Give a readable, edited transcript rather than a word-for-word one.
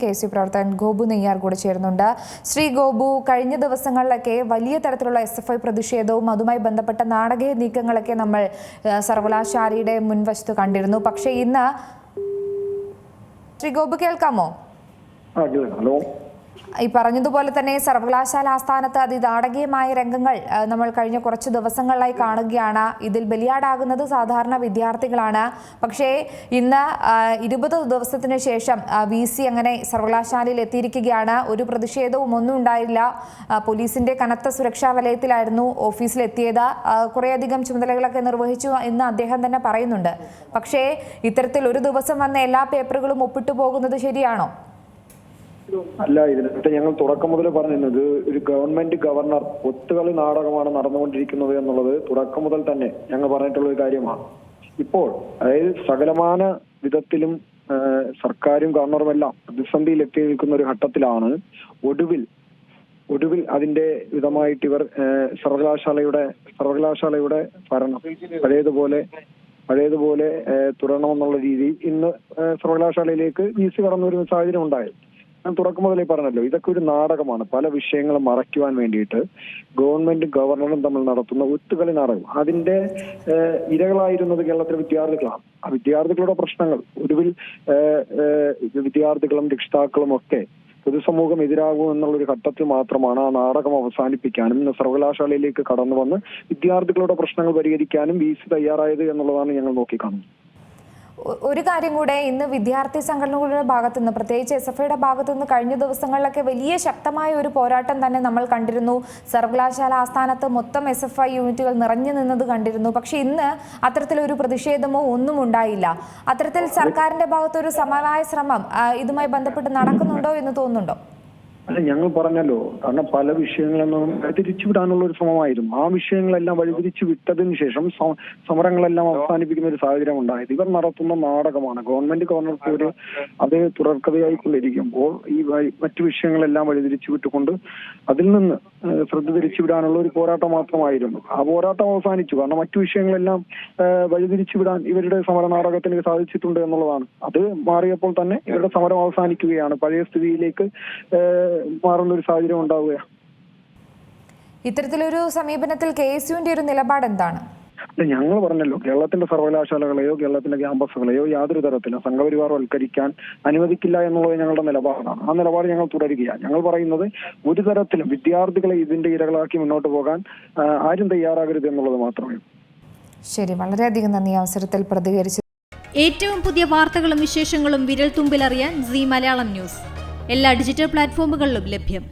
KSU പ്രവർത്തകൻ ഗോപു നെയ്യാർ കൂടെ ചേരുന്നുണ്ട്. ശ്രീ ഗോപു, കഴിഞ്ഞ ദിവസങ്ങളിലൊക്കെ വലിയ തരത്തിലുള്ള SFI പ്രതിഷേധവും അതുമായി ബന്ധപ്പെട്ട നാടകീയ നീക്കങ്ങളൊക്കെ നമ്മൾ സർവകലാശാലയുടെ മുൻവശത്ത് കണ്ടിരുന്നു. പക്ഷേ ഇന്ന് ശ്രീ ഗോപു കേൾക്കാമോ? ഹലോ. ഈ പറഞ്ഞതുപോലെ തന്നെ സർവകലാശാല ആസ്ഥാനത്ത് അതിനാടകീയമായ രംഗങ്ങൾ നമ്മൾ കഴിഞ്ഞ കുറച്ച് ദിവസങ്ങളായി കാണുകയാണ്. ഇതിൽ ബലിയാടാകുന്നത് സാധാരണ വിദ്യാർത്ഥികളാണ്. പക്ഷേ ഇന്ന് 20 ദിവസത്തിന് ശേഷം VC അങ്ങനെ സർവകലാശാലയിൽ എത്തിയിരിക്കുകയാണ്. ഒരു പ്രതിഷേധവും ഒന്നും ഉണ്ടായില്ല. പോലീസിന്റെ കനത്ത സുരക്ഷാ വലയത്തിലായിരുന്നു ഓഫീസിലെത്തിയത്. കുറേയധികം ചുമതലകളൊക്കെ നിർവഹിച്ചു എന്ന് അദ്ദേഹം തന്നെ പറയുന്നുണ്ട്. പക്ഷേ ഇത്തരത്തിൽ ഒരു ദിവസം വന്ന എല്ലാ പേപ്പറുകളും ഒപ്പിട്ടു പോകുന്നത് ശരിയാണോ? അല്ല, ഇതിനകത്ത് ഞങ്ങൾ തുടക്കം മുതൽ പറഞ്ഞിരുന്നത് ഒരു ഗവൺമെന്റ് ഗവർണർ ഒത്തുകളി നാടകമാണ് നടന്നുകൊണ്ടിരിക്കുന്നത് എന്നുള്ളത് തുടക്കം മുതൽ തന്നെ ഞങ്ങൾ പറഞ്ഞിട്ടുള്ള ഒരു കാര്യമാണ്. ഇപ്പോൾ അതായത് സകലമാന വിധത്തിലും സർക്കാരും ഗവർണറുമെല്ലാം പ്രതിസന്ധിയിൽ എത്തി നിൽക്കുന്ന ഒരു ഘട്ടത്തിലാണ് ഒടുവിൽ അതിന്റെ വിധമായിട്ട് ഇവർ സർവകലാശാലയുടെ ഭരണം പഴയതുപോലെ തുടരണമെന്നുള്ള രീതിയിൽ ഇന്ന് സർവകലാശാലയിലേക്ക് VC കടന്നു വരുന്ന സാഹചര്യം ഉണ്ടായി. ഞാൻ തുടക്കം മുതലേ പറഞ്ഞല്ലോ, ഇതൊക്കെ ഒരു നാടകമാണ്. പല വിഷയങ്ങളും മറയ്ക്കുവാൻ വേണ്ടിയിട്ട് ഗവൺമെന്റും ഗവർണറും തമ്മിൽ നടത്തുന്ന ഒത്തുകളി നാടകം. അതിന്റെ ഇരകളായിരുന്നത് കേരളത്തിലെ വിദ്യാർത്ഥികളാണ്. ആ വിദ്യാർത്ഥികളുടെ പ്രശ്നങ്ങൾ ഒടുവിൽ വിദ്യാർത്ഥികളും രക്ഷിതാക്കളും ഒക്കെ പൊതുസമൂഹം എതിരാകും എന്നുള്ളൊരു ഘട്ടത്തിൽ മാത്രമാണ് ആ നാടകം അവസാനിപ്പിക്കാനും സർവകലാശാലയിലേക്ക് കടന്നു വന്ന് വിദ്യാർത്ഥികളുടെ പ്രശ്നങ്ങൾ പരിഹരിക്കാനും VC തയ്യാറായത് എന്നുള്ളതാണ് ഞങ്ങൾ നോക്കിക്കാണുന്നത്. ഒരു കാര്യം കൂടെ, ഇന്ന് വിദ്യാർത്ഥി സംഘടനകളുടെ ഭാഗത്തുനിന്ന്, പ്രത്യേകിച്ച് SFIയുടെ ഭാഗത്തുനിന്ന് കഴിഞ്ഞ ദിവസങ്ങളിലൊക്കെ വലിയ ശക്തമായ ഒരു പോരാട്ടം തന്നെ നമ്മൾ കണ്ടിരുന്നു. സർവകലാശാല ആസ്ഥാനത്ത് മൊത്തം SFI യൂണിറ്റുകൾ നിറഞ്ഞു നിന്നത് കണ്ടിരുന്നു. പക്ഷെ ഇന്ന് അത്തരത്തിലൊരു പ്രതിഷേധമോ ഒന്നും ഉണ്ടായില്ല. അത്തരത്തിൽ സർക്കാരിന്റെ ഭാഗത്തൊരു സമവായ ശ്രമം ഇതുമായി ബന്ധപ്പെട്ട് നടക്കുന്നുണ്ടോ എന്ന് തോന്നുന്നുണ്ടോ? അല്ല, ഞങ്ങൾ പറഞ്ഞല്ലോ, കാരണം പല വിഷയങ്ങളൊന്നും വഴിതിരിച്ചുവിടാനുള്ള ഒരു ശ്രമമായിരുന്നു. ആ വിഷയങ്ങളെല്ലാം വഴിതിരിച്ചു വിട്ടതിന് ശേഷം സമരങ്ങളെല്ലാം അവസാനിപ്പിക്കുന്ന ഒരു സാഹചര്യം ഉണ്ടായത് ഇവർ നടത്തുന്ന നാടകമാണ്. ഗവർണർക്ക് അത് തുടർക്കഥയായിക്കൊണ്ടിരിക്കുമ്പോൾ ഈ മറ്റു വിഷയങ്ങളെല്ലാം വഴിതിരിച്ചു വിട്ടുകൊണ്ട് അതിൽ നിന്ന് ശ്രദ്ധ തിരിച്ചുവിടാനുള്ള ഒരു പോരാട്ടം മാത്രമായിരുന്നു. ആ പോരാട്ടം അവസാനിച്ചു. കാരണം മറ്റു വിഷയങ്ങളെല്ലാം വഴിതിരിച്ചുവിടാൻ ഇവരുടെ സമര നാടകത്തിന് സാധിച്ചിട്ടുണ്ട് എന്നുള്ളതാണ്. അത് മാറിയപ്പോൾ തന്നെ ഇവരുടെ സമരം അവസാനിക്കുകയാണ്. പഴയ സ്ഥിതിയിലേക്ക് മാറുന്ന ഒരു സാഹചര്യം ഉണ്ടാവുക. ഇത്തരത്തിലൊരു സമീപനത്തിൽ KSUവിന്റെ ഒരു നിലപാട് എന്താണ്? ഞങ്ങൾ പറഞ്ഞല്ലോ, കേരളത്തിന്റെ സർവകലാശാലകളെയോ കേരളത്തിന്റെ ക്യാമ്പസുകളെയോ യാതൊരു തരത്തിലും സംഘപരിവാരവൽക്കരിക്കാൻ അനുവദിക്കില്ല എന്നുള്ളത് ഞങ്ങളുടെ നിലപാടാണ്. ആ നിലപാട് ഞങ്ങൾ തുടരുകയാണ്. ഞങ്ങൾ പറയുന്നത് ഒരു തരത്തിലും വിദ്യാർത്ഥികളെ ഇതിന്റെ ഇരകളാക്കി മുന്നോട്ട് പോകാൻ ആരും തയ്യാറാകരുത് എന്നുള്ളത് മാത്രമേ. ശരി, വളരെയധികം നന്ദി അവസരത്തിൽ പ്രതികരിച്ചു. ഏറ്റവും പുതിയ വാർത്തകളും വിശേഷങ്ങളും വിരൽ തുമ്പിലറിയാൻ Zee മലയാളം ന്യൂസ് എല്ലാ ഡിജിറ്റൽ പ്ലാറ്റ്ഫോമുകളിലും ലഭ്യം.